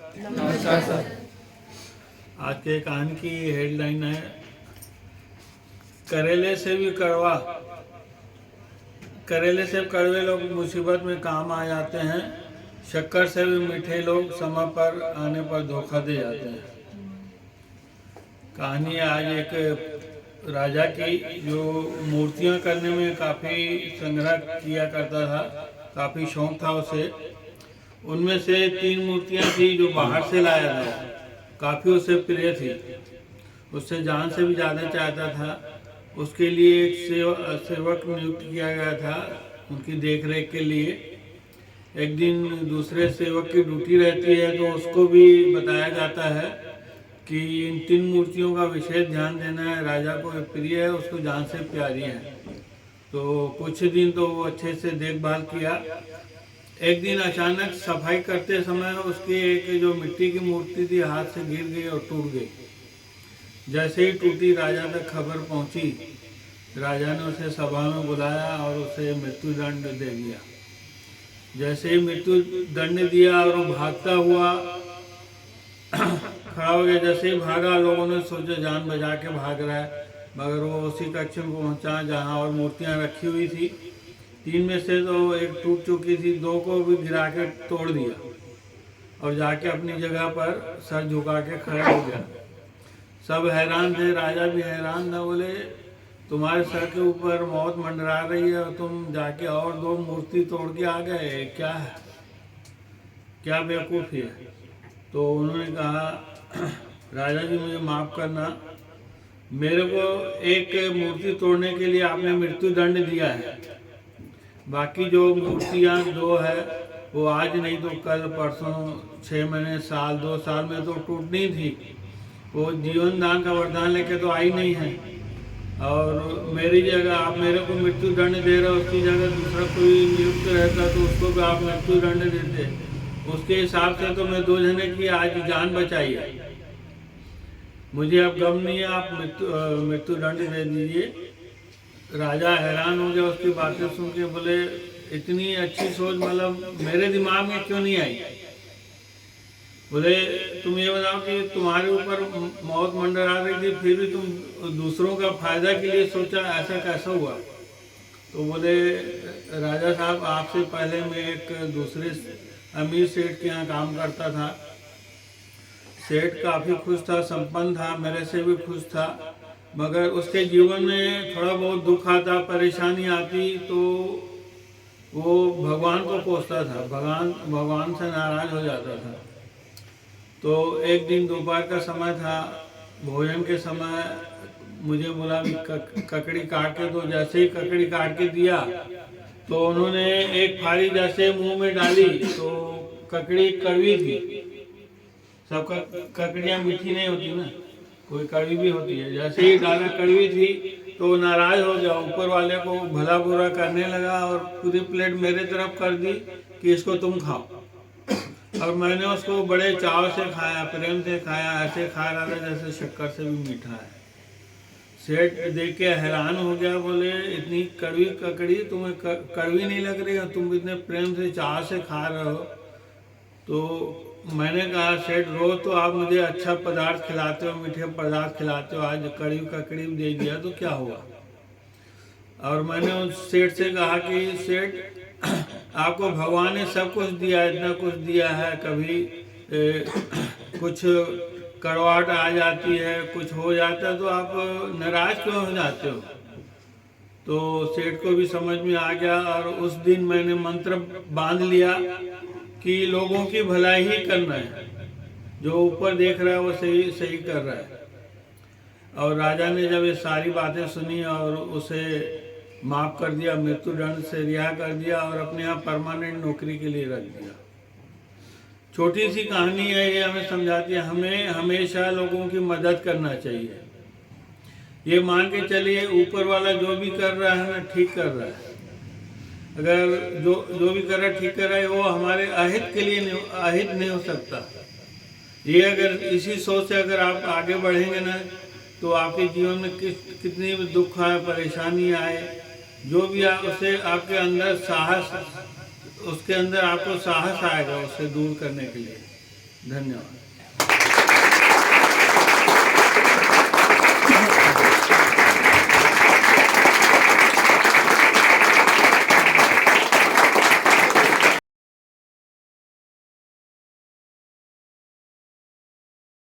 नमस्कार सर। आज के कहानी की हेडलाइन है करेले से भी कड़वा। करेले से कड़वे लोग मुसीबत में काम आ जाते हैं, शक्कर से भी मीठे लोग समय पर आने पर धोखा दे जाते हैं। कहानी है आज एक राजा की जो मूर्तियां करने में काफ़ी संग्रह किया करता था, काफ़ी शौक था उसे। उनमें से 3 मूर्तियां थी जो बाहर से लाया था, काफ़ी उसे प्रिय थी, उससे जान से भी ज़्यादा चाहता था। उसके लिए एक सेवक नियुक्त किया गया था उनकी देखरेख के लिए। एक दिन दूसरे सेवक की ड्यूटी रहती है तो उसको भी बताया जाता है कि इन 3 मूर्तियों का विशेष ध्यान देना है, राजा को प्रिय है, उसको जान से प्यारी है। तो कुछ दिन तो वो अच्छे से देखभाल किया। एक दिन अचानक सफाई करते समय उसकी एक जो मिट्टी की मूर्ति थी हाथ से गिर गई और टूट गई। जैसे ही टूटी राजा तक खबर पहुंची, राजा ने उसे सभा में बुलाया और उसे मृत्यु दंड दे दिया। जैसे ही मृत्यु दंड दिया और वो भागता हुआ खड़ा हो गया, जैसे ही भागा लोगों ने सोचा जान बचा के भाग रहा है, मगर वो उसी कक्ष में पहुंचा जहाँ और मूर्तियाँ रखी हुई थी। 3 में से तो एक टूट चुकी थी, 2 को भी गिरा के तोड़ दिया और जाके अपनी जगह पर सर झुका के खड़ा हो गया। सब हैरान थे, राजा भी हैरान था। बोले तुम्हारे सर के ऊपर मौत मंडरा रही है और तुम जाके और 2 मूर्ति तोड़ के आ गए, क्या है, क्या बेवकूफ़ी है। तो उन्होंने कहा राजा जी मुझे माफ़ करना, मेरे को एक मूर्ति तोड़ने के लिए आपने मृत्यु दंड दिया है, बाकी जो मूर्तियाँ 2 है वो आज नहीं तो कल परसों 6 महीने साल 2 साल में तो टूटनी थी। वो जीवन दान का वरदान लेके तो आई नहीं है। और मेरी जगह आप मेरे को मृत्यु दंड दे रहे हो, उसकी जगह दूसरा कोई नियुक्त रहता तो उसको भी आप मृत्यु दंड देते। उसके हिसाब से तो मैं 2 जने की आज जान बचाई है। मुझे अब गम नहीं है, आप मृत्यु दंड दे दीजिए। राजा हैरान हो गया उसकी बातें सुन के। बोले इतनी अच्छी सोच मतलब मेरे दिमाग में क्यों नहीं आई। बोले तुम ये बताओ कि तुम्हारे ऊपर मौत मंडरा रही थी फिर भी तुम दूसरों का फायदा के लिए सोचा, ऐसा कैसा हुआ। तो बोले राजा साहब आपसे पहले मैं एक दूसरे अमीर सेठ के यहाँ काम करता था। सेठ काफ़ी खुश था, संपन्न था, मेरे से भी खुश था, मगर उसके जीवन में थोड़ा बहुत दुख आता, परेशानी आती तो वो भगवान को कोसता था, भगवान से नाराज हो जाता था। तो एक दिन दोपहर का समय था, भोजन के समय मुझे बोला भी ककड़ी काट के, तो जैसे ही ककड़ी काट के दिया तो उन्होंने एक फाड़ी जैसे मुंह में डाली तो ककड़ी कड़वी थी। सब ककड़ियाँ मीठी नहीं होती ना, कोई कड़वी भी होती है। जैसे ही डाला कड़वी थी तो नाराज हो गया, ऊपर वाले को भला बुरा करने लगा और पूरी प्लेट मेरे तरफ कर दी कि इसको तुम खाओ। और मैंने उसको बड़े चाव से खाया, प्रेम से खाया, ऐसे खा रहा था जैसे शक्कर से भी मीठा है। सेठ देख के हैरान हो गया, बोले इतनी कड़वी ककड़ी तुम्हें कड़वी नहीं लग रही है, तुम इतने प्रेम से चाव से खा रहे हो। तो मैंने कहा सेठ रोज तो आप मुझे अच्छा पदार्थ खिलाते हो, मीठे पदार्थ खिलाते हो, आज कड़ी ककड़ी दे दिया तो क्या हुआ। और मैंने उस सेठ से कहा कि सेठ आपको भगवान ने सब कुछ दिया, इतना कुछ दिया है, कभी कुछ कड़वाहट आ जाती है, कुछ हो जाता है तो आप नाराज क्यों हो जाते हो। तो सेठ को भी समझ में आ गया और उस दिन मैंने मंत्र बांध लिया कि लोगों की भलाई ही करना है, जो ऊपर देख रहा है वो सही सही कर रहा है। और राजा ने जब ये सारी बातें सुनी और उसे माफ़ कर दिया, मृत्यु दंड से रिहा कर दिया और अपने यहाँ परमानेंट नौकरी के लिए रख दिया। छोटी सी कहानी है, ये हमें समझाती है हमें हमेशा लोगों की मदद करना चाहिए। ये मान के चलिए ऊपर वाला जो भी कर रहा है ना ठीक कर रहा है। अगर जो भी कर रहा है ठीक कर रहा है, वो हमारे अहित के लिए अहित नहीं हो सकता। ये अगर इसी सोच से अगर आप आगे बढ़ेंगे ना तो आपके जीवन में कितनी भी दुख आए, परेशानी आए, जो भी आए उसे आपके अंदर साहस, उसके अंदर आपको साहस आएगा उसे दूर करने के लिए। धन्यवाद।